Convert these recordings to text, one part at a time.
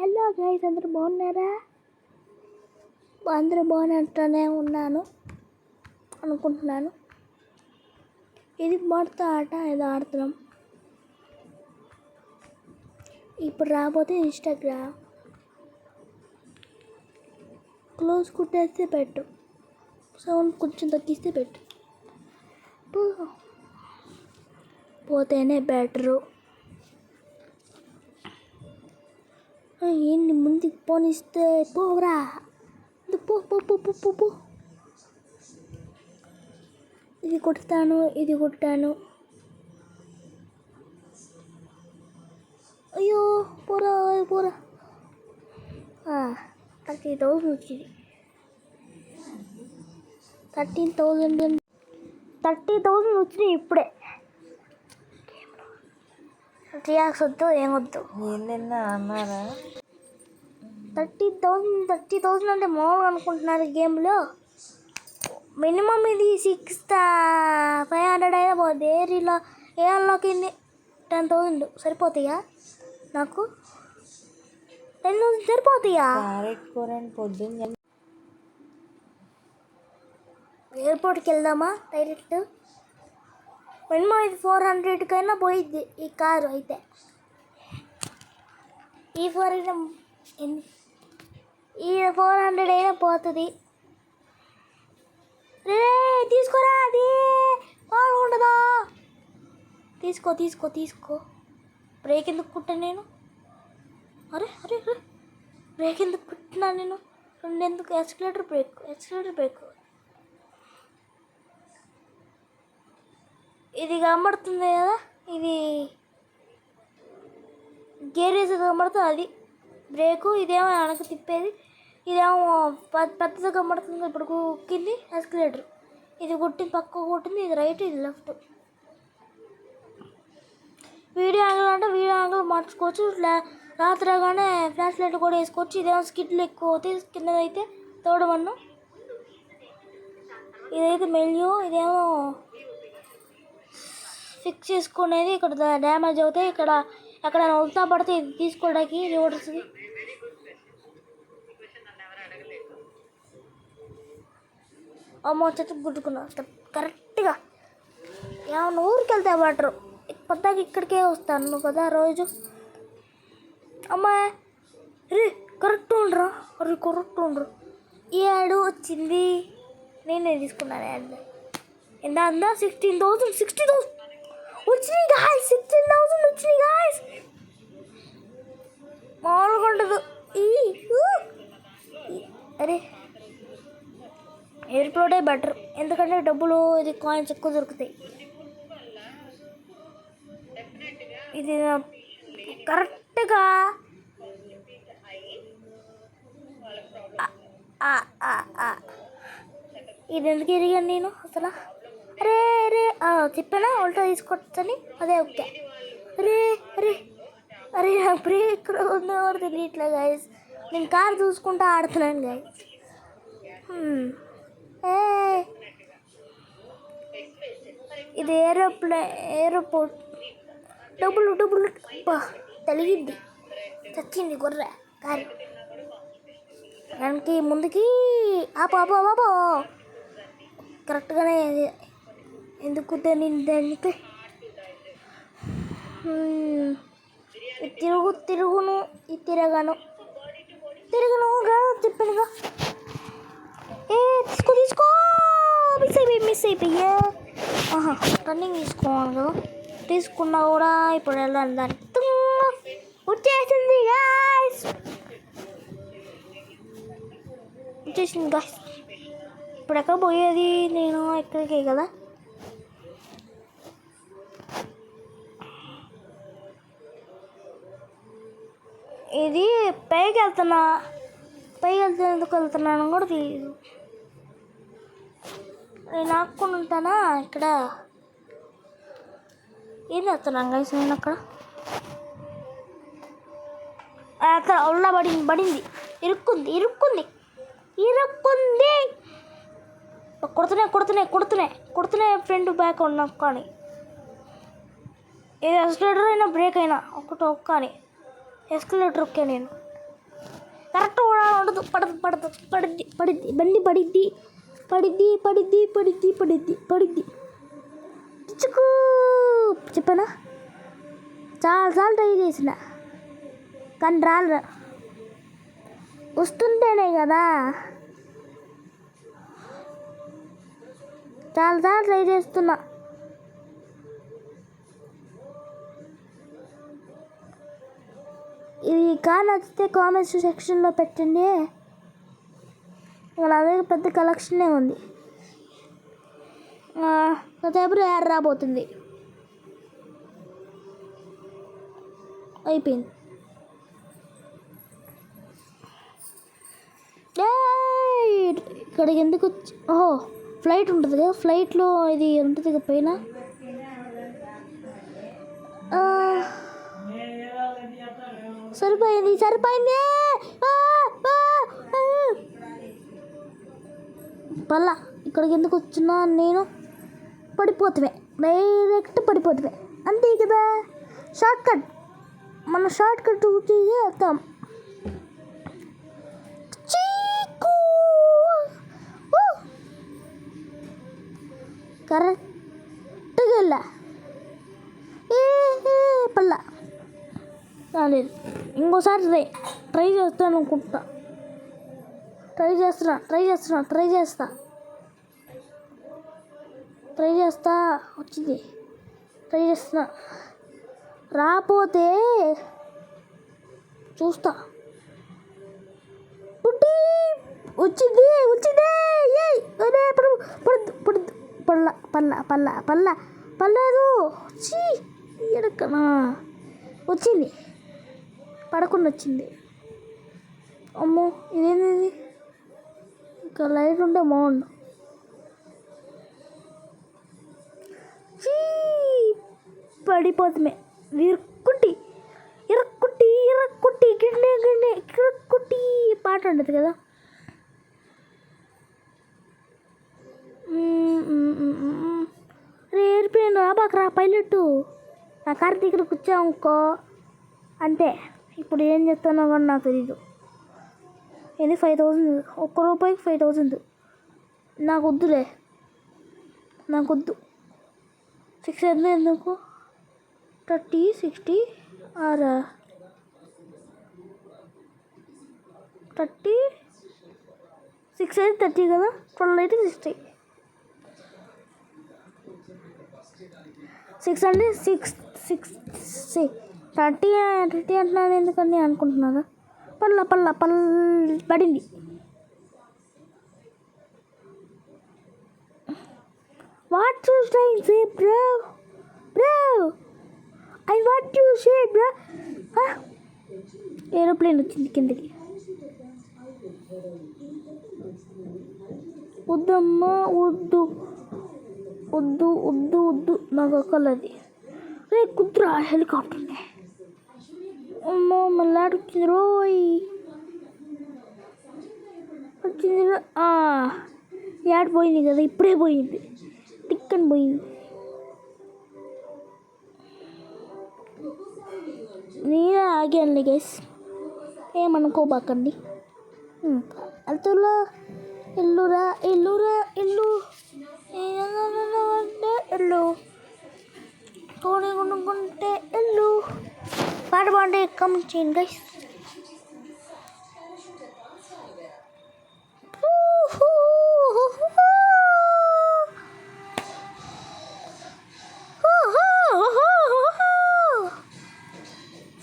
Hello guys, అందరూ బాగున్నారా? అందరూ బాగున్నట్టునే ఉన్నాను అనుకుంటున్నాను. ఇది మొదటి ఆట ఏదో ఆడుతున్నాం. ఇప్పుడు రాబోతే ఇన్స్టాగ్రామ్ క్లోజ్ కుట్టేస్తే పెట్టు, సౌండ్ కొంచెం తగ్గిస్తే పెట్టు, పోతేనే బెటరు. ఏంటి ముందుకు పోనిస్తే పోరా, పో పో పో పో పో పో. ఇది కొడతాను, ఇది కొట్టాను. అయ్యో పోరా పోరా. 30,000 వచ్చింది. 30,000 వచ్చినాయి ఇప్పుడే. రియాక్స్ వద్దు, ఏమొద్దు. ఏంటన్నా అన్నారా? 30,000 అంటే మామూలుగా అనుకుంటున్నారు. గేమ్లో మినిమం ఇది 500 అయినా పోతుంది. ఏరిలో ఏళ్ళకి 10,000 సరిపోతాయా? నాకు 10,000 సరిపోతాయా? పొద్దున్న ఎయిర్పోర్ట్కి వెళ్దామా డైరెక్ట్? మినిమం ఇది 400కైనా పోయిద్ది ఈ కారు అయితే. ఈ 400 అయినా పోతుంది. రే తీసుకోరా, అది బాగుండదా? తీసుకో తీసుకో తీసుకో. బ్రేక్ ఎందుకు కుట్టా నేను? అరే అరే అరే, బ్రేక్ ఎందుకు కుట్టినా నేను? ఎందుకు? Escalator break. ఇది కనబడుతుంది కదా, ఇది గేర్ వేసి కనబడుతుంది, అది బ్రేకు. ఇదేమో వెనక తిప్పేది, ఇదేమో పెద్దగా కనబడుతుంది. ఇప్పుడు కుక్కింది ఎక్స్కలేటర్. ఇది కొట్టింది, పక్క కొట్టింది, ఇది రైట్, ఇది లెఫ్ట్. వీడియో యాంగిల్ అంటే వీడియో యాంగిల్ మార్చుకోవచ్చు. రాత్రిగానే ఫ్లాష్ లైట్ కూడా వేసుకోవచ్చు. ఇదేమో స్కిడ్లు ఎక్కువ అవుతాయి, కిందదైతే థర్డ్ వన్. ఇదైతే మెల్యూ, ఇదేమో ఫిక్స్ చేసుకునేది. ఇక్కడ డ్యామేజ్ అవుతాయి, ఇక్కడ ఎక్కడ ఉల్టా పడితే ఇది తీసుకోవడానికి రివర్స్. అమ్మో చెట్టు గుద్దుకున్నా కరెక్ట్గా. ఏమన్నా ఊరికి వెళ్తే బెటరు. పొద్దాక ఇక్కడికే వస్తాను కదా రోజు. అమ్మా రే కరెక్ట్ ఉండరా, అరే కరెక్ట్ ఉండరు. ఈ యాడ్ వచ్చింది, నేనే తీసుకున్నాను యాడ్. ఎంత 60,000 వచ్చినాయి గాయస్. 16,000 వచ్చినాయి గాయస్. మామూలుగా ఉండదు. అరే ఎయిర్పోర్టే బెటర్, ఎందుకంటే డబ్బులు ఇది కాయిన్స్ ఎక్కువ దొరుకుతాయి. ఇది కరెక్ట్గా ఇది ఎందుకు ఎరిగాను నేను అసలు? అరే అరే చెప్పానా ఉల్టా తీసుకొచ్చని? అదే ఓకే. అరే అరే అరే నాకు బ్రేక్ ఇక్కడ ఉన్నవాడు తెలియట్లే గాయస్. నేను కార్ చూసుకుంటూ ఆడుతున్నాను గాయస్. ఇది ఎయిర్పోర్ట్. డబ్బులు తెలిగింది, చచ్చింది గొర్రె కారు. దానికి ముందుకి ఆపో కరెక్ట్గానే. ఎందుకు దానికి తిరుగును తిరగనుగా చెప్పానుగా. తీసుకో మిస్ అయిపోయా. రన్నింగ్ తీసుకోవాలి కదా, తీసుకున్నా కూడా ఇప్పుడు వెళ్ళాలి. దాన్ని వచ్చేసింది గాయ్స్, ఇప్పుడు ఎక్కడ పోయేది? నేను ఎక్కడికే కదా. ఇది పైకి వెళ్తే ఎందుకు వెళ్తున్నాను కూడా తెలియదు. నేను ఆకుని ఉంటానా ఇక్కడ. ఏం చేస్తున్నాను గైస్ నేను అక్కడ? ఉల్లా పడింది. ఇరుక్కుంది. కొడుతూనే ఫ్రంట్ బ్యాక్ ఉన్నా కానీ. ఇది ఎక్స్కలేటర్ అయినా బ్రేక్ అయినా ఒక్క అని ఎస్కలేటర్ ఒక్కే నేను. కరెక్ట్ కూడా ఉండదు. పడదు పడదు పడిద్ది పడిద్ది బండి పడిద్ది పడిద్ది పడిద్ది పడిద్ది పడిద్ది పడిద్ది. చిక్కు చెప్పానా చాలాసార్లు ట్రై చేసిన కానీ రాలరా. వస్తుంటేనే కదా చాలాసార్లు ట్రై చేస్తున్నా. ఇది కార్ నచ్చితే కామెంట్స్ సెక్షన్లో పెట్టండి. నా దగ్గర పెద్ద కలెక్షనే ఉంది. కొద్దిసేపు యాడ్ రాబోతుంది. అయిపోయింది. ఇక్కడికి ఎందుకు వచ్చి ఫ్లైట్ ఉంటుంది కదా, ఫ్లైట్లో ఇది ఉంటుంది కదా పైన. సరిపోయింది సరిపోయింది. పల్లా ఇక్కడికి ఎందుకు వచ్చినా నేను పడిపోతుమే, డైరెక్ట్ పడిపోతుమే అంతే కదా. షార్ట్ కట్ మన షార్ట్ కట్ వెళ్తాం. కరెక్ట్గా వెళ్ళా పల్లా రాలేదు. ఇంకోసారి ట్రై చేస్తాను అనుకుంటా. ట్రై చేస్తా వచ్చింది. ట్రై చేస్తున్నా రాపోతే చూస్తా. వచ్చింది పర్లేదు ఎడకనా వచ్చింది. పడకుండా వచ్చింది. అమ్మో ఇదేంది, ఇంకా లైట్ ఉంటే బాగుండు. పడిపోతుమే ఇరక్కుట్టి గిన్నె పాట ఉండదు కదా. ఎయిర్ప్లేన్ రాబాకరా పైలట్. నా కార్ దగ్గర కూర్చోనుకో అంతే. ఇప్పుడు ఏం చెప్తానో కానీ నాకు తెలీదు. ఇది 5,000, ₹1 5,000. నాకు వద్దులే, నాకు వద్దు. 6 ఎందుకు 30 60 ఆర్ 30 6 అయితే 30 కదా, 12 అయితే 60. 6 అంటే 6 30 అంటున్నాను ఎందుకని అనుకుంటున్నారా. పడింది. What you say bro I what you say bro. Aeroplane వచ్చింది కిందకి. వద్దమ్మా వద్దు నాకు ఒక్కలది. రే కుద్రా హెలికాప్టర్ని. అమ్మో మళ్ళీ వచ్చింది వచ్చింది. యాడ్ పోయింది కదా, ఇప్పుడే పోయింది. టిక్కని పోయింది. నేనే ఆగాను గైస్, ఏమనుకోబాకండి. అతలో ఇల్లురా తోడి కొనుక్కుంటే ఇల్లు పాట బాగుంటే కమెంట్ చేయండి గైస్.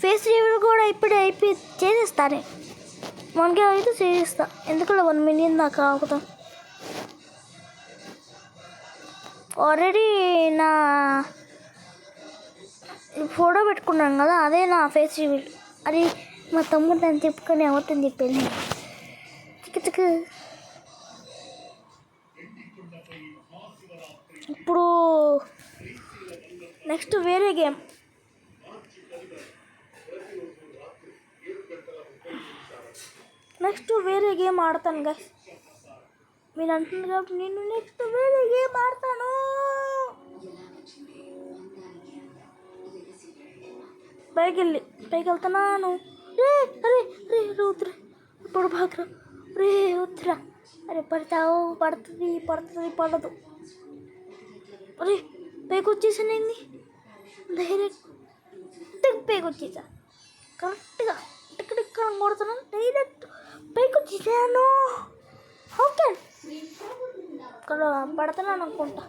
ఫేస్ రివ్యూ కూడా ఇప్పుడే చేసేస్తానే. 1K అయితే చేసేస్తా. ఎందుకంటే 1 million దాకా ఆగుతాం. ఆల్రెడీ నా ఫోటో పెట్టుకున్నాను కదా, అదే నా ఫేస్ రివ్యూ. అది మా తమ్ముడు అని చెప్పుకొని అవుతుంది చెప్పేది. చిక్కు ఇప్పుడు నెక్స్ట్ వేరే గేమ్ ఆడతాను గైస్. మీరు అంటున్నారు కాబట్టి నేను నెక్స్ట్ వేరే గేమ్ ఆడతాను. పైకి వెళ్తున్నాను. రే ఇప్పుడు బాగా రే వద్దురా. అరే పడతావు, పడదు. అరే పైకి వచ్చేసాను ఏంది, డైరెక్ట్ పైకి వచ్చేసా. కరెక్ట్గా ఇక్కడ కొడుతున్నాను, డైరెక్ట్ పైకి వచ్చేసాను. ఓకే ఇక్కడ పడుతున్నాను అనుకుంటా.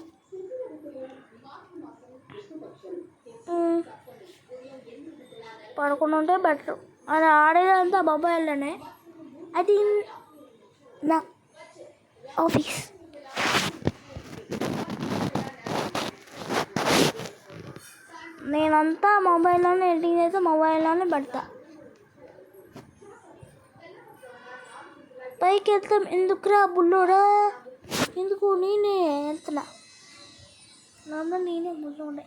పడకుండా ఉంటే బెటర్. అది ఆడేదంతా మొబైల్లోనే. అది నా ఆఫీస్. నేనంతా మొబైల్లోనే ఎడిటింగ్ చేస్తే మొబైల్లోనే పెడతా. పైకి వెళ్తాం ఎందుకురా బుల్లోడా, ఎందుకు నేనే వెళ్తున్నా. నేనే బుల్లోడే.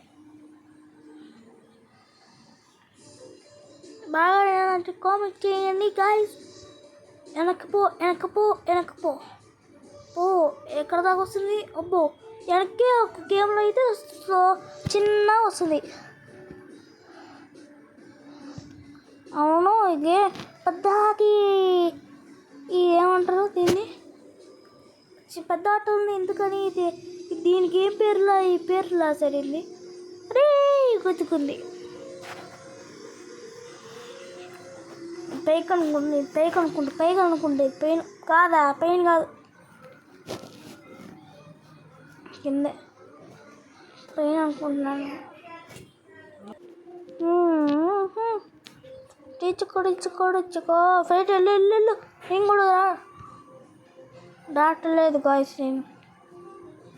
బాగా అంటే కామెంట్ చేయండి గాయ్స్. వెనక్కి పో ఎక్కడ దాకా వస్తుంది. అబ్బో వెనక్కి ఒక గేమ్లో అయితే చిన్న వస్తుంది. అవును ఇదే పెద్దకి ఈ ఏమంటారు దీన్ని, పెద్ద ఆట ఉంది. ఎందుకని ఇది దీనికి ఏం పేరులా ఈ పేరులా సరింది. అరే గుర్తుకుంది. పైకి అనుకుంటే పెయిన్ కాదా, పెయిన్ కాదు, కిందే పెయిన్ అనుకుంటున్నాను. ఇచ్చుకో ఫ్రైట్ వెళ్ళు. నేను కూడా దాటలేదు గాయస్, నేను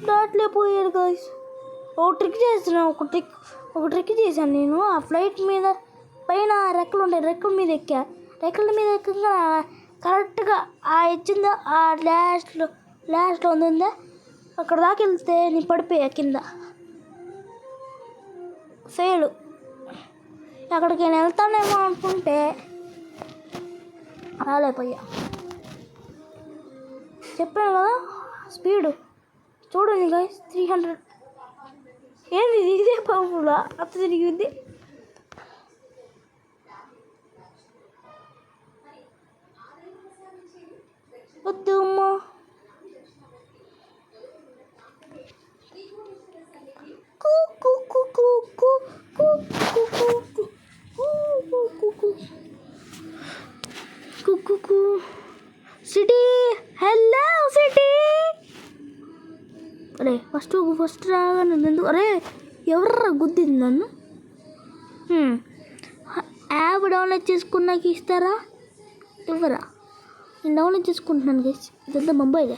దాటలేకపోయాను గాయస్. ఒక ట్రిక్ చేశాను నేను. ఆ ఫ్లైట్ మీద పైన రెక్కలు ఉంటాయి, రెక్కల మీద ఎక్కగా కరెక్ట్గా ఆ ఇచ్చిందా ఆ లాస్ట్లో ఉందా అక్కడ దాకా వెళ్తే నేను పడిపోయా కింద. ఫెయిల్. అక్కడికి నేను వెళ్తానేమో అనుకుంటే రాలేకపోయా. చెప్పాను కదా స్పీడు చూడండి గాయస్, 300. ఏంది ఇదే పవర్ఫుల్లా అత్త తిరిగింది. వద్దు అమ్మా. City, hello city. అరే ఫస్ట్ రాగా నన్ను ఎందుకు, అరే ఎవర్రా గుద్దింది నన్ను. యాప్ డౌన్లోడ్ చేసుకున్నాక ఇస్తారా, ఇవ్వరా? నేను డౌన్లోడ్ చేసుకుంటున్నాను గైస్, ఇదంతా మొబైలే.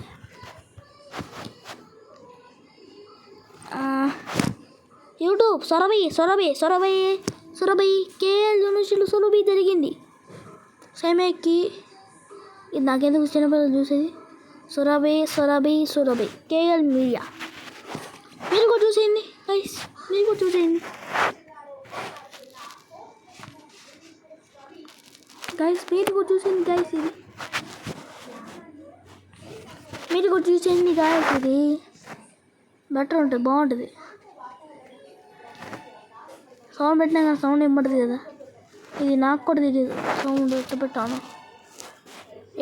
యూట్యూబ్ సొరబై కేఎల్ యూనివర్సిటీలో సొరబై జరిగింది. సైమేకి ఇది నాకెందుకు చిన్నపిల్లలు చూసేది. సొరబై కేఎల్ మీడియా. మీరు కూడా చూసేయండి గైస్, గైస్ ఇది మీరు కూడా చూసేయండి గాయస్. ఇది బెటర్ ఉంటుంది, బాగుంటుంది. సౌండ్ పెట్టినా కానీ సౌండ్ ఇమ్మడుతుంది కదా. ఇది నాకు కూడా తెలియదు సౌండ్ ఎట్లా పెట్టాను.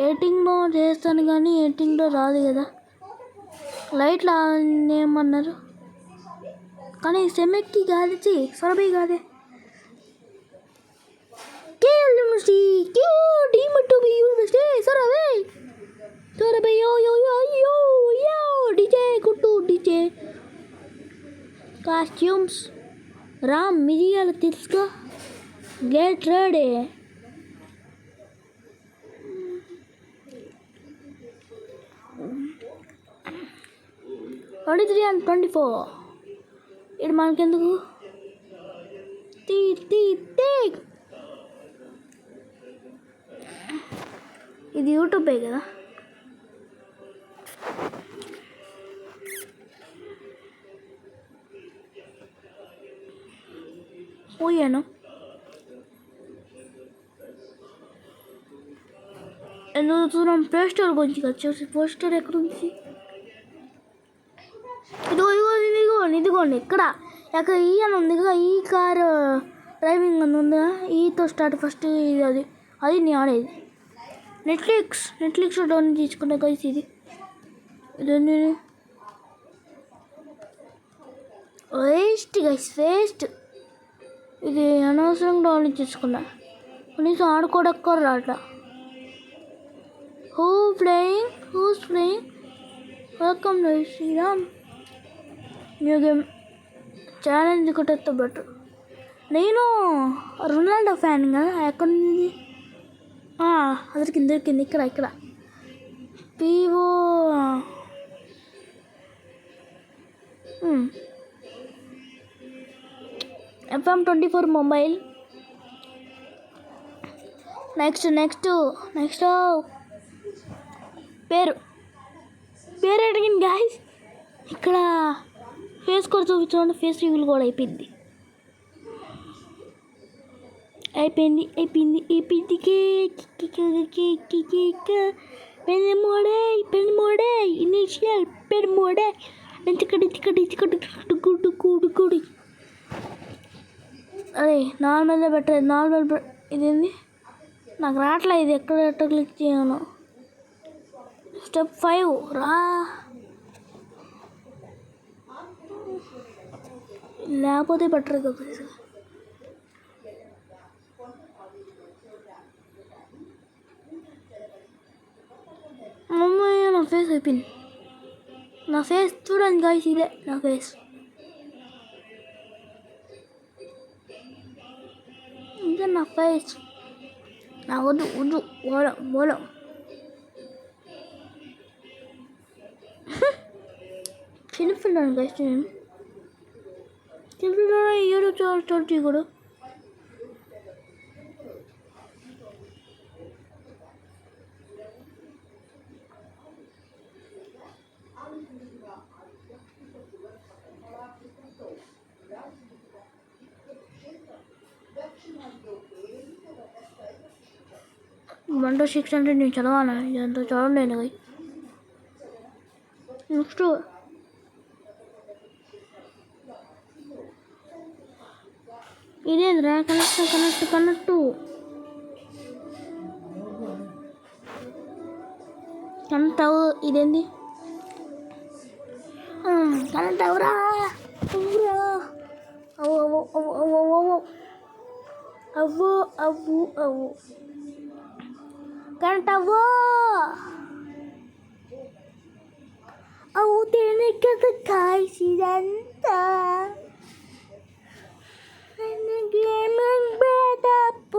ఎడిటింగ్లో చేస్తాను కానీ ఎడిటింగ్లో రాదు కదా. లైట్లు ఏమన్నారు కానీ సెమెక్కి కాదు, సొరబై కాదే. కేఎల్ యూనివర్సిటీ సొరబై డీజే గుట్టు డీజే కాస్ట్యూమ్స్ రామ్ మిరియాల తెలుసుకో. Get ready. 23 and 24. ఇది మనకెందుకు. ఇది యూట్యూబే కదా. పోయాను. ఎందుకు చూద్దాం ప్లే స్టోర్ గురించి వచ్చేసి. ప్లే స్టోర్ ఎక్కడుంది? ఇదిగోండి ఇక్కడ ఈ అని ఉంది కదా, ఈ కారు డ్రైవింగ్ అని ఉందా, ఈతో స్టార్ట్ ఫస్ట్. అది నేను ఆడేది. నెట్ఫ్లిక్స్ డౌన్ చేసుకున్నా గైస్. ఇదండి వేస్ట్. ఇది అనవసరంగా డౌన్లోడ్ చేసుకున్నా. కనీసం ఆడుకోవడానికి రాట్లా. Who's playing welcome to Sriram new game challenge కొట్టేస్తే బెటర్. నేను రొనాల్డో ఫ్యాన్ కదా. ఎక్కడి నుంచి దొరికింది ఇక్కడ వివో FM24 మొబైల్. నెక్స్ట్ పేరు అడిగింది గాయస్. ఇక్కడ ఫేస్ కూడా చూపించండి. ఫేస్ రివ్యూల్ కూడా అయిపోయింది. పెన్ మోడే ఇనిషియల్ పెన్ మోడే అదే నార్మల్గా పెట్టలేదు. ఇదేంది నాకు రావట్లే. ఇది ఎక్కడ క్లిక్ చేయను. స్టెప్ 5 రా. లేకపోతే బెటర్ కదా. మమ్మీ నా ఫేస్ అయిపోయింది. నా ఫేస్ చూడండి గాయస్. ఇదే నా ఫేస్. ఇదే నా ఫేస్. నా వద్దు ఓలం చిన్నపిల్లాను గాయస్. నేను చిన్నపిల్ల యూట్యూబ్ స్టార్ట్ చేయకూడదు. One to 600 నేను చదవాలా? ఇదంతా చదవలేను. నెక్స్ట్ ఇదేంద్రా కనెక్ట్ కనెక్ట్ ఇదేంది కనెక్ట్ అవురా. అవ్వు కరెంట్ అవుతేనే కదా గాయ్స్ ఇదంతా. Gaming setup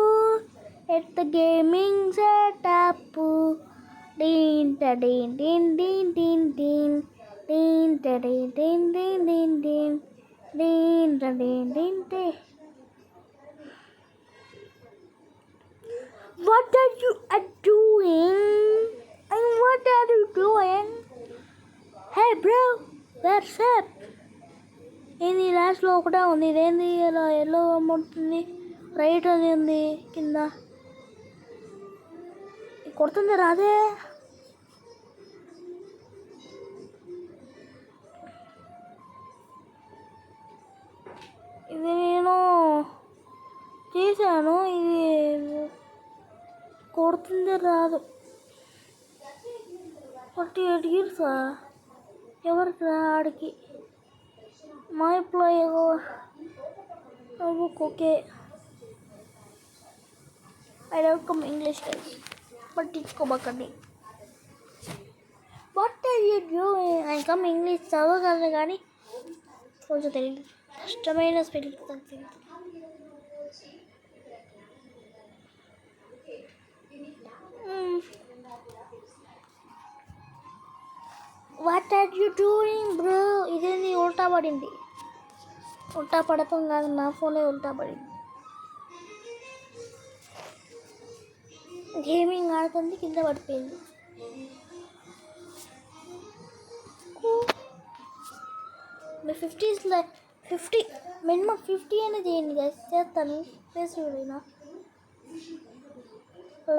at the gaming setup. Deen Deen Deen Deen Deen Deen Deen Deen Deen Deen Deen Deen Deen Deen Deen Deen. What are you doing? And what are you doing? Hey bro, what's up? ఏంది లాస్ట్లో ఒకటే ఉంది. ఇదేంది ఇలా ఎల్లో అమ్ముతుంది. రైట్ అది ఉంది కింద. కొడుతుంది రాదే. ఇది నేను చేశాను. ఇది కొడుతుంది రాదు. 48 years ఎవరికి ఆడికి మా employee okay. I don't come English guys. పట్టించుకోబకండి. What are you doing? I come English చదవగలను కానీ కొంచెం తెలియదు. కష్టమైన స్పెల్లింగ్ తెలియదు. What are you doing bro? ఇదేంది ఉల్టా పడింది. ఉల్టా పడతాం కాదు, నా ఫోనే ఉల్టా పడింది. గేమింగ్ ఆడుతుంది కింద పడిపోయింది. మీ 50 మినిమం 50 అనేది చేయండి గైస్. చేస్తాను. ఫేస్ చూడైనా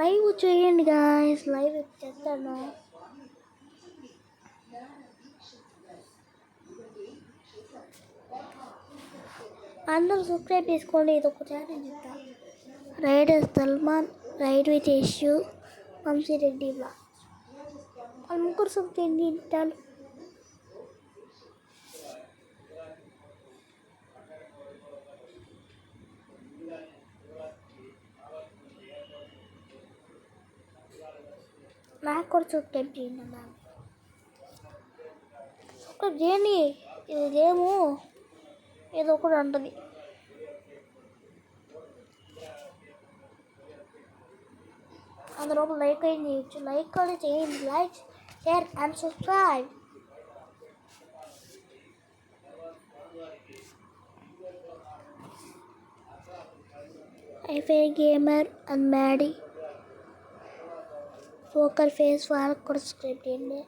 లైవ్ చేయండి గాయస్. లైవ్ చేస్తాను. అందరూ సబ్స్క్రైబ్ చేసుకోండి. ఇది ఒక ఛాలెంజ్ ఇస్తా. Rider Salman, ride with Yashu, Vamsireddy blog. వాళ్ళు ముగ్గురు సబ్జెక్ట్ తింటారు. నాకు కూడా సబ్స్క్రైబ్ చేయండి అన్న. సబ్స్క్రైబ్ చేయండి. ఇది గేము ఏదో ఒకటి ఉంటుంది. అందులో లైక్ అయిన చేయొచ్చు. లైక్ కూడా చేయండి. Like, share and subscribe. ఐఫై gamer and Maddy poker face వాళ్ళకి కూడా సబ్స్క్రైబ్ చేయండి.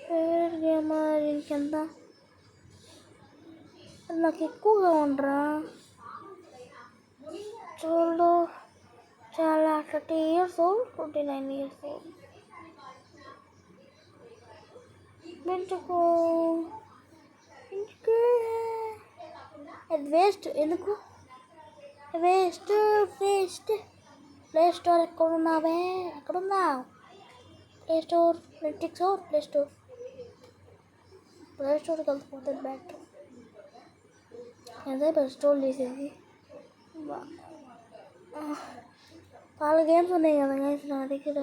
ఫేవరెట్ గేమర్ ఇంకెంత నాకు ఎక్కువగా ఉండరా చూడు. చాలా 30 years old, 29 years old. పెంచుకో అది వేస్ట్. ఎందుకు వేస్ట్? Play store ఎక్కడున్నావే? ఎక్కడున్నావు? ప్లే స్టోర్, నెట్ఫ్లిక్స్, ప్లే స్టోర్కి వెళ్ళిపోతే బెటర్. అదే ప్లే స్టోర్ చేసేది. చాలా గేమ్స్ ఉన్నాయి కదా గైస్ నా దగ్గర.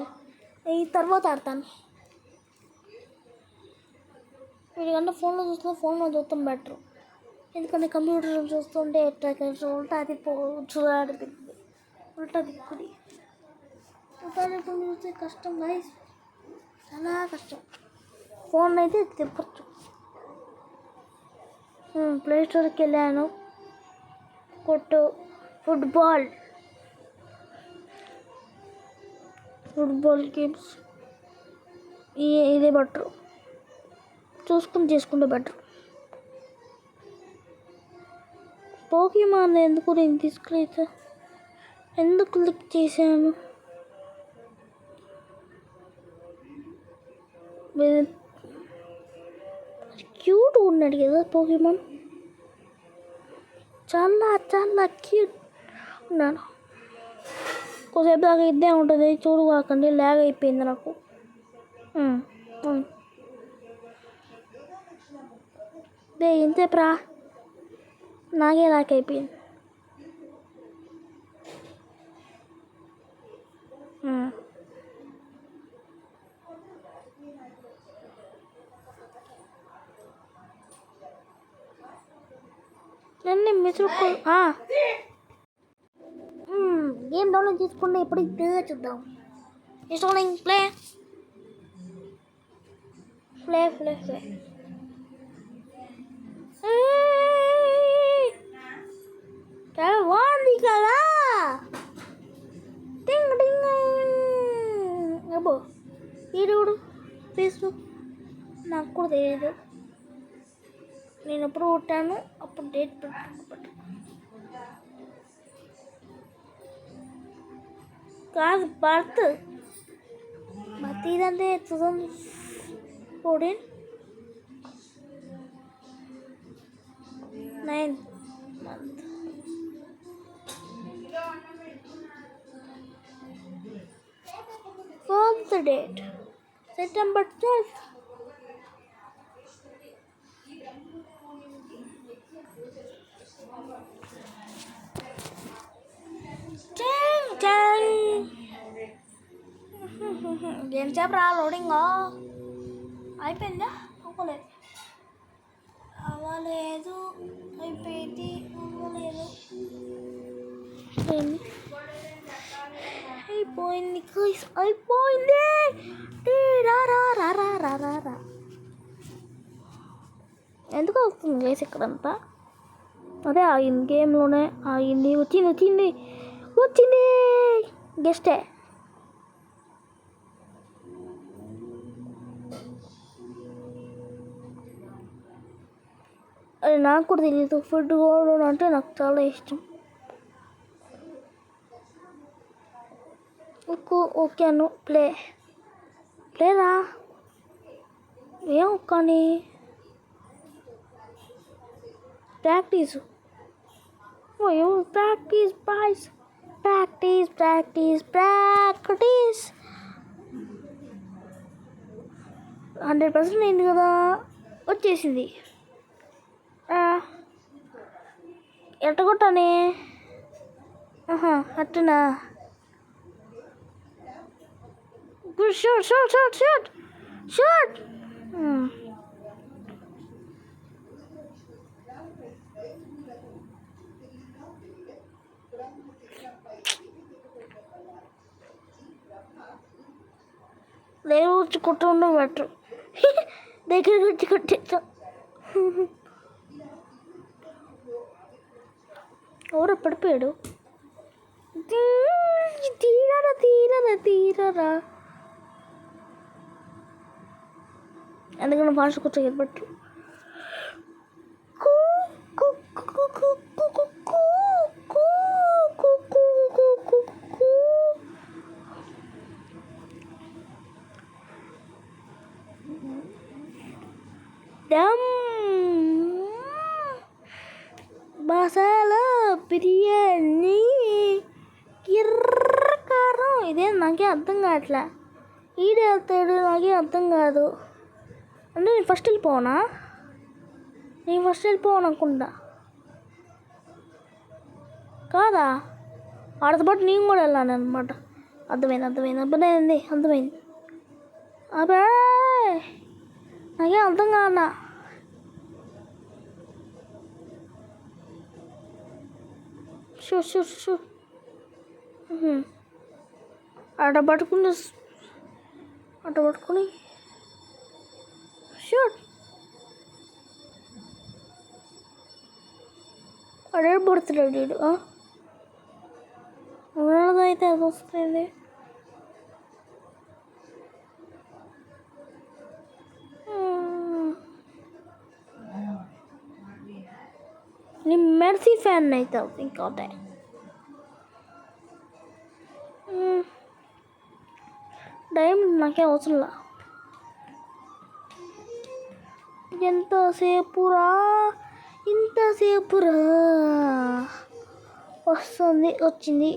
ఈ తర్వాత ఆడతాను. వీడికన్నా ఫోన్లో చూస్తాం బెటర్. ఎందుకంటే కంప్యూటర్ చూస్తుంటే ఎట్లా ఉల్టా చూడాడుతుంది. ఉల్టా దిక్కుడి చూస్తే కష్టం గైస్, చాలా కష్టం. ఫోన్ అయితే తిప్పచ్చు. ప్లే స్టోర్కి వెళ్ళాను. కొట్టు ఫుట్బాల్ గేమ్స్. ఇదే బెటర్. చేసుకుంటే బెటర్. పోకీమాన్ ఎందుకు నేను తీసుకురైతే ఎందుకు క్లిక్ చేశాను? క్యూట్గా ఉన్నాడు కదా పోకీమాన్. చాలా క్యూట్ ఉన్నాను. కొద్దిసేపు దాకా ఇద్దే ఉంటుంది. చూడకాకండి, ల్యాగ్ అయిపోయింది నాకు. ఇంతసేపు రా, నాకే ల్యాగ్ అయిపోయింది. గేమ్ డౌన్లోడ్ చేసుకుంటే ఎప్పుడు క్లియర్గా చూద్దాం. ఇన్స్టాలింగ్ ప్లే చాలా బాగుంది కదా. అబ్బో ఈడు ఫేస్బుక్ నాకు కూడా తెలియదు. నేను ఎప్పుడు పుట్టాను అప్పుడు డేట్ పెట్టు కాదు, బర్త్ ఇదంటే 2014 9th month. Birth date September 12th. ఏం చెప్పరా లోడింగ్ అయిపోయిందా? అవ్వలేదు. అయిపోయింది. అయిపోయింది. ఎందుకు వస్తుంది గైస్ ఇక్కడంతా? అదే ఆగింది, గేమ్లోనే ఆగింది. వచ్చింది గెస్టే. అది నాకు కూడా తెలియదు. ఫుట్బాల్ అంటే నాకు చాలా ఇష్టం. ఓకే అను ప్లేరా ఏం కానీ practice practice boys, practice practice practice. 100% అయింది కదా, వచ్చేసింది. ఎట్ట కొట్టానే? అట్టనా? Shoot shoot shoot shoot shoot. నేను వచ్చి కొట్టకుండా బెటర్, దగ్గరికి వచ్చి కొట్టేస్తాం. ఎవరో పడిపోయాడు. తీరరా తీరరా తీరరా. ఎందుకంటే ఫాస్ట్ కూర్చోగలి బట్టు. మసాలా బిర్యానీ ఎర్ర కారం. ఇదే నాకే అర్థం కావట్లే. ఈడే వెళ్తాడు, నాకే అర్థం కాదు. అంటే నేను ఫస్ట్ వెళ్ళిపోనా? నేను ఫస్ట్ వెళ్ళిపోను అనుకుంటా కాదా? వాడితో పాటు నేను కూడా వెళ్ళాను అనమాట. అర్థమైంది అర్థమైంది అర్థమైంది అర్థమైంది. అబ్బే నాకేం అర్థం కాదన్నా. Sure sure sure. అట పట్టుకుని షూట్. అడే పడుతున్నాడు వీడు. ఉన్నదైతే అది వస్తుంది. నేను మెర్సీ ఫ్యాన్ అయితే ఇంకా డైమండ్ నాకే అవసరంలా. ఎంతసేపురా ఇంతసేపురా. వచ్చింది.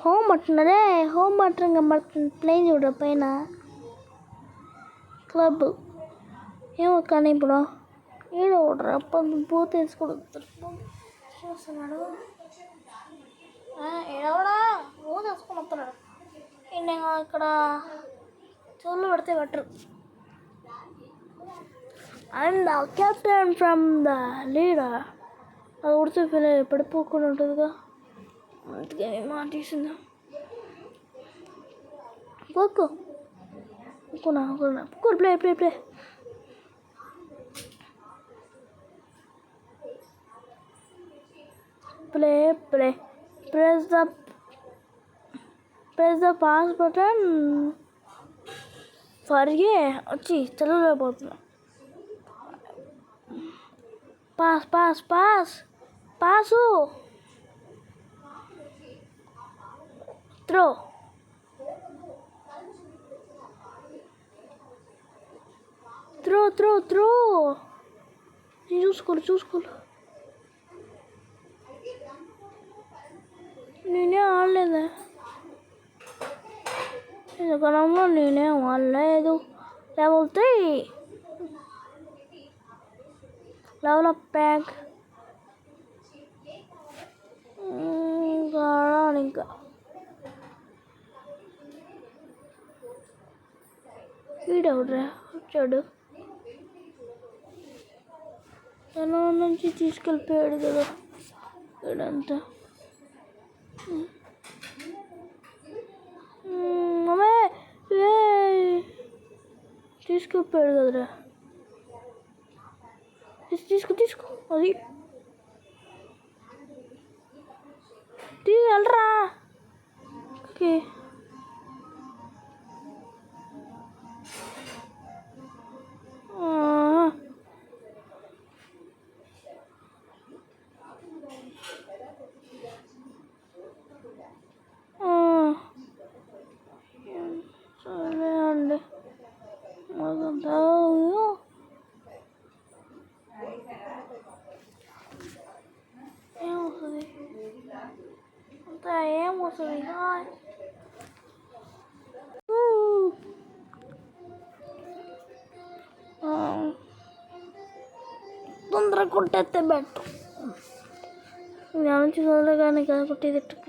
Home button. అదే హోమ్ బటన్ కనబడుతుంది. ప్లేన్ చూడ పైన క్లబ్ ఏమో. కానీ ఇప్పుడు ఏడో ఒకటి అప్పని పూత వేసుకోవడం చూస్తున్నాడు. ఏడవడా పూత వేసుకొని వస్తున్నాడు. నేను ఇక్కడ చెవులు పెడితే better. And the captain from the leader. అది ఉడితే పడిపోకుండా ఉంటుందిగా, అందుకే నేను మాట తీసిందా. Play play play. Play play. Press the pass button ఫర్గే. వచ్చి తెలుగులో పోతున్నా. Pass throw. చూసుకోవాలి. నేనే ఆడలేదా? ఎందుకనమ్మా నేనే ఆడలేదు. Level 3 level up pack. ఇంకా వీడెవడ్రా వచ్చాడు? తన నుంచి తీసుకెళ్ళిపోయాడు కదా వీడంతా. అమ్మే తీసుకెళ్ళిపోయాడు కదరా. తీసుకో అది వెళ్ళరా. ఓకే సరే అండి. తొందరగా కొట్టేస్తే బెటర్. నేను నుంచి వదలగానే కదా కొట్టేది. ఎట్టుకు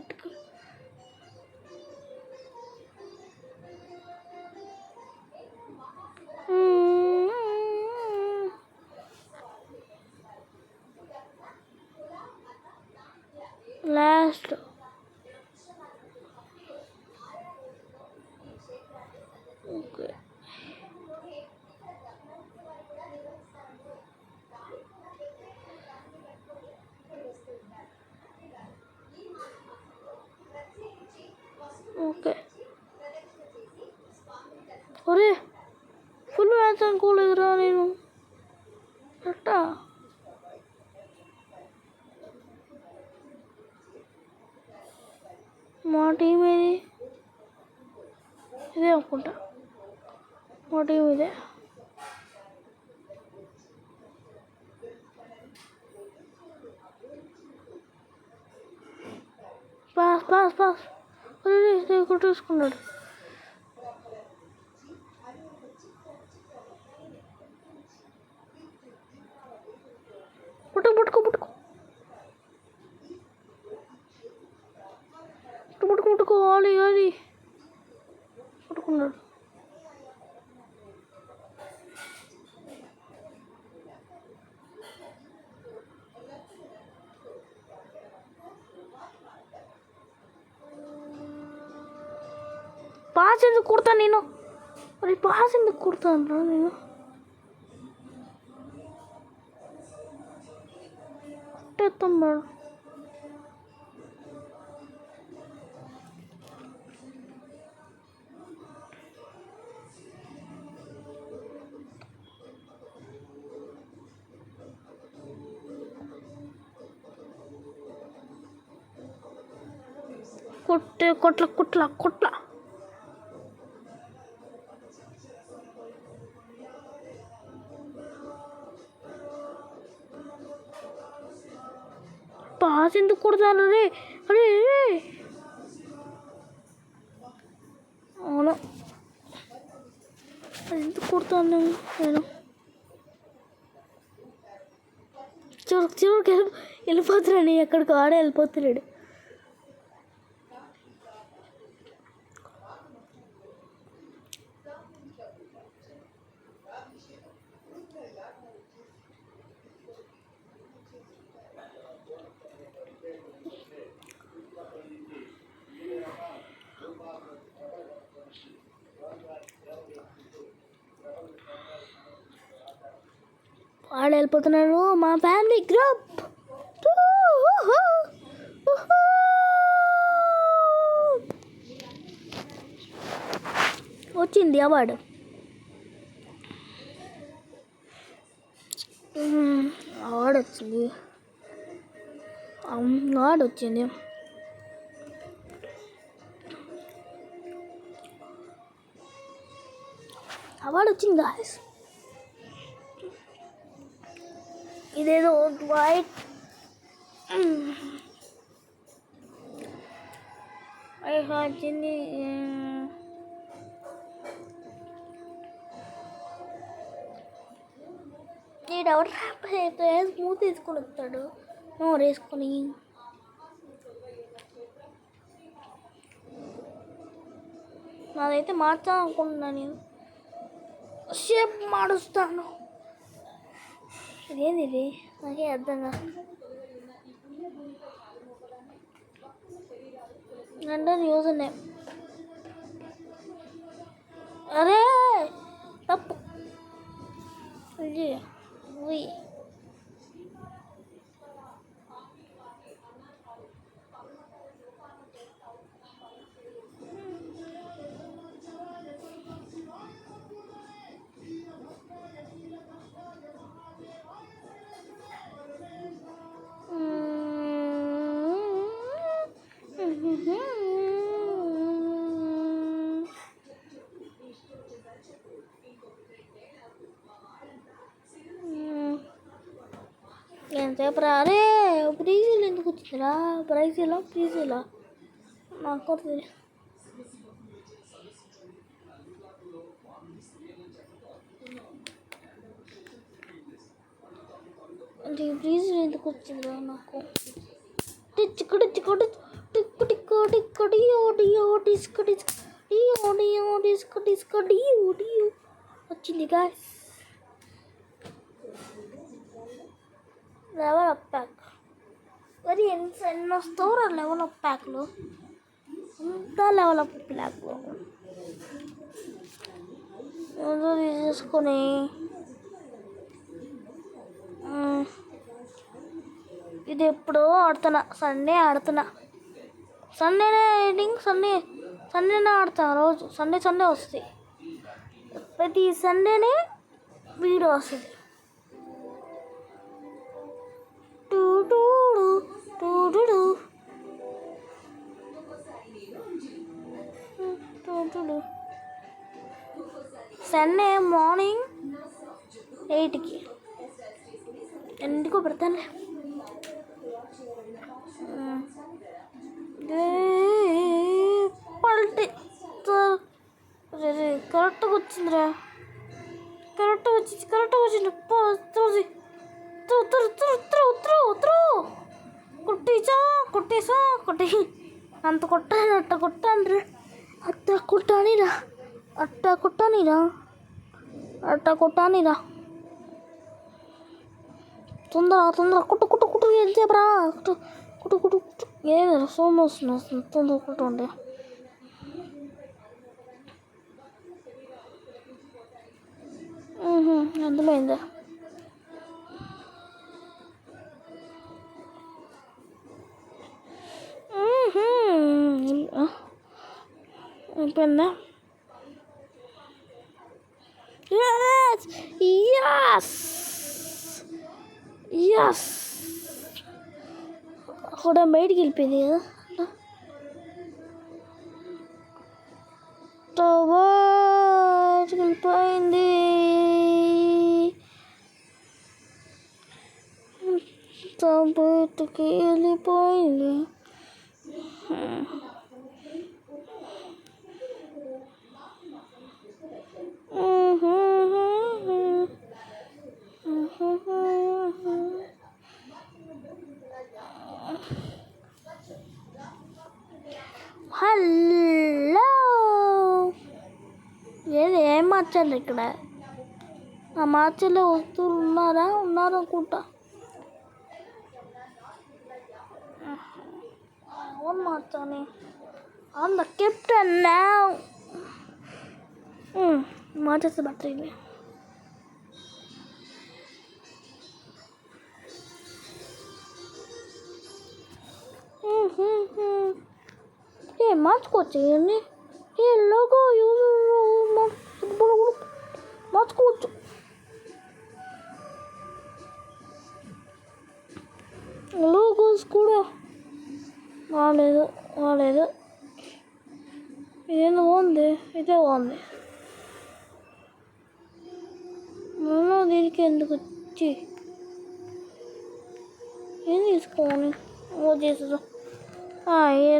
లాస్ట్ ఓకే. ఓకే ఒరే ఫుల్ మ్యాచ్ అనుకోలేదురా నేను. అట్టా మా టీం ఏది? ఇదే అనుకుంటా, మా టీం ఇదే. పాస్ పాస్ పాస్ కొట్టేసుకున్నాడు. పట్టుకో ఆలి పట్టుకున్నాడు. పాస్ ఎందుకు కుడతాను నేను? మరి పాస్ ఎందుకు కుడతాను నేను? కుట్టేస్తాం మేడం. కొట్ల పాస్ ఎందుకు కొడతాను రే? అరే అవును, అది ఎందుకు కొడతాను నేను? చివరికి వెళ్ళిపోతున్నాడు, ఎక్కడికి ఆడే వెళ్ళిపోతున్నాడు. ఆడ వెళ్ళిపోతున్నాడు మా ఫ్యామిలీ గ్రూప్. వచ్చింది అవార్డు. అవార్డు వచ్చింది. గాయస్. ఇదేదో వైట్ వచ్చింది. నేను ఎవరు స్మూత్ తీసుకొని వస్తాడు వేసుకొని. నాదైతే మార్చాను అనుకుంటున్నాను. నేను షేప్ మారుస్తాను. ఇదేంది ఇది? నాకే అర్థం కాదు. అంటే న్యూస్ ఉన్నాయి. అరే తప్పు. ఎంతసేపు రా? అరే బ్రెజిల్ ఎందుకు వచ్చిందిరా? బ్రెజిలా నాకు తెలియదు. ప్లీజ్ ఎందుకు వచ్చిందిరా నాకు టిక్కుడు టిక్కుడు టిక్కు టిక్కు టిక్కుడి ఓడియో డిస్కు డిస్క్ ఓడియో డిస్కు డిస్కు డియో వచ్చింది గాయస్. లెవెల్ అప్ ప్యాక్ మరి ఎన్ని వస్తావురా లెవెల్ అప్ ప్యాక్లో అంతా లెవెల్ అప్ ప్యాక్లో ఏదో తీసేసుకొని ఇది ఎప్పుడో ఆడుతున్నా, సండే ఆడుతున్నా. సండేనే ఎడిటింగ్, సండేనే ఆడుతాను రోజు. సండే వస్తుంది, ప్రతి సండేనే వీడియో వస్తుంది. సండే మార్నింగ్ 8కి ఎందుకో పెడతానులే. పల్టీ కరెక్ట్గా వచ్చిందిరా, కరెక్ట్గా వచ్చింది. కొట్టేసా అంత కొట్టాను, అట్ట కొట్టానిరా, తొందర కుట్టు ఎంతసేపురా, కుట్టు ఏమి సోమ వస్తుంది, తొందర కుట్టుండే. అర్థమైందా? అయిపోయిందా? Yes! కూడా బయటికి వెళ్ళిపోయింది కదా. బయటికి వెళ్ళిపోయింది. బయటికి వెళ్ళిపోయింది. హలో, ఏం మార్చాలి ఇక్కడ? ఆ మార్చలే వస్తువులు ఉన్నారనుకుంటా. అవును మార్చాలి. I'm the captain now. మార్చేస్తే బట్టలు మార్చుకోవచ్చు. ఇవన్నీ ఏ లోగో మార్చుకోవచ్చు. లోగోస్ కూడా రాలేదు. ఇదేందో బాగుంది, ఇదే బాగుంది. మళ్ళీ దీనికి ఎందుకు వచ్చి ఏం తీసుకోవాలి? చేసేద్దాం.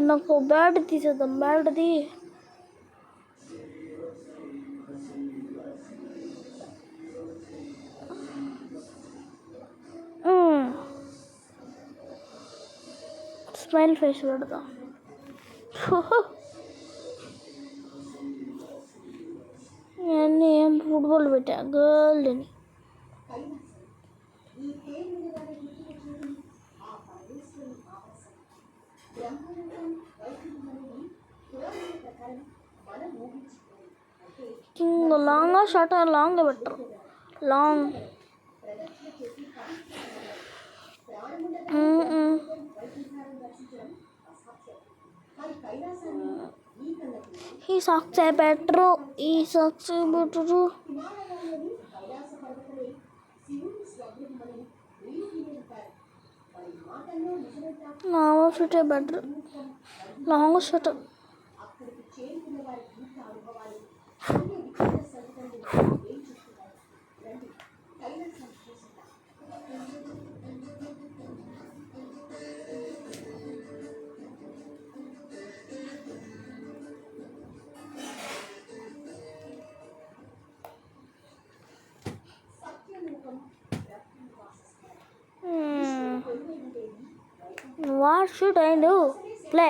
నాకు బ్యాట్ తీసేద్దాం. బ్యాట్ది స్మైల్ ఫేస్ పెడదాం. అన్నీ ఏం ఫుట్బాల్ పెట్టా గర్ల్ అని. Long short, long better. Long ఈ socks better. Long shirt better. Long shirt shoot అయిండు ప్లే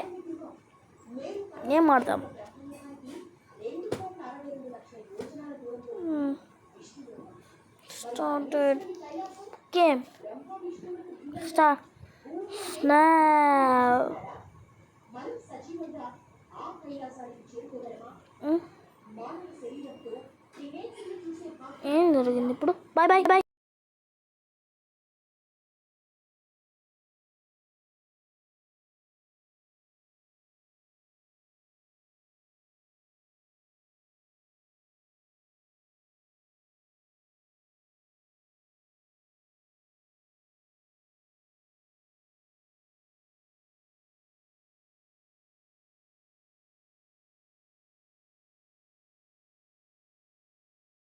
ఏం ఆడతాం స్టార్టెడ్ గేమ్ స్టార్ట్ స్నాప్ ఏం జరిగింది ఇప్పుడు బాయ్ బాయ్ బాయ్